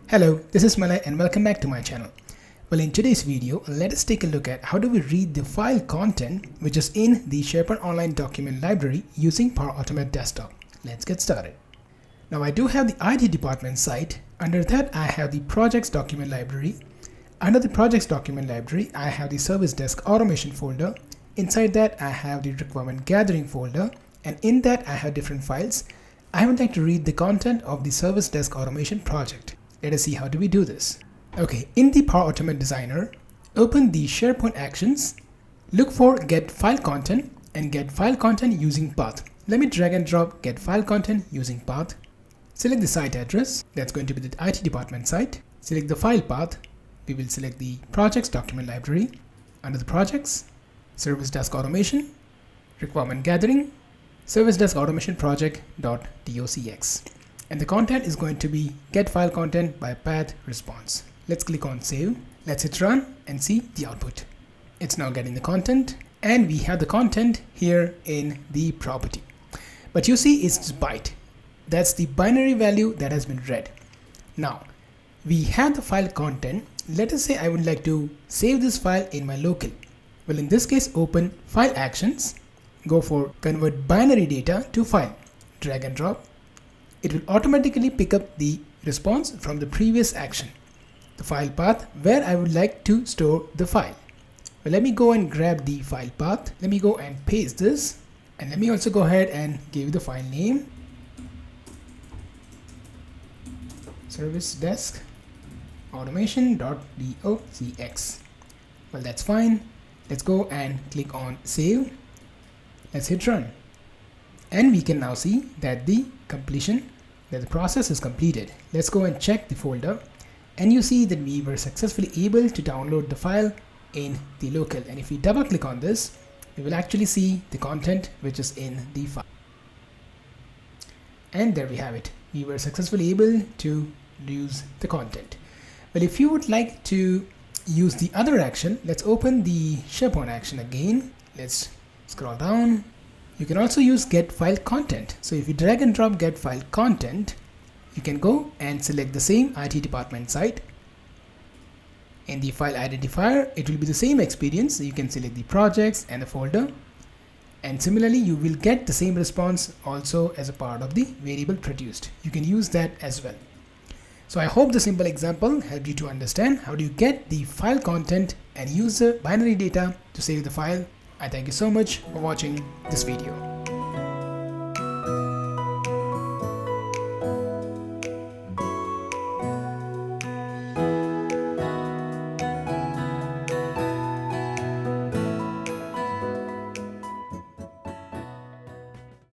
Hello, this is Malay and welcome back to my channel. Well, in today's video, let us take a look at how do we read the file content which is in the SharePoint Online document library using PowerAutomateDesktop. Let's get started. Now I do have the IT department site. Under that I have the projects document library. Under the projects document library I have the service desk automation folder. Inside that I have the requirement gathering folder, and in that I have different files. I would like to read the content of the service desk automation project. Let us see how do we do this. Okay, in the Power Automate Designer, open the SharePoint actions, look for get file content and get file content using path. Let me drag and drop get file content using path. Select the site address, that's going to be the IT department site. Select the file path, we will select the projects document library. Under the projects, service desk automation, requirement gathering, service desk automation project.docx. And the content is going to be get file content by path response. Let's click on save. Let's hit run and see the output. It's now getting the content, and we have the content here in the property. But you see it's byte. That's the binary value that has been read. Now we have the file content. Let us say I would like to save this file in my local. Well, in this case, open file actions, go for convert binary data to file, drag and drop. It will automatically pick up the response from the previous action, the file path where I would like to store the file. Well, let me go and grab the file path. Let me go and paste this, and let me also go ahead and give the file name service desk automation.docx. Well, that's fine. Let's go and click on save. Let's hit run, and we can now see that the process is completed. Let's go and check the folder, and you see that we were successfully able to download the file in the local. And if we double click on this, we will actually see the content which is in the file. And there we have it. We were successfully able to use the content. Well, if you would like to use the other action, let's open the SharePoint action again. Let's scroll down. You can also use get file content. So if you drag and drop get file content, you can go and select the same IT department site. In the file identifier, it will be the same experience. So you can select the projects and the folder, and similarly you will get the same response also as a part of the variable produced. You can use that as well. So I hope the simple example helped you to understand how do you get the file content and use the binary data to save the file. I thank you so much for watching this video.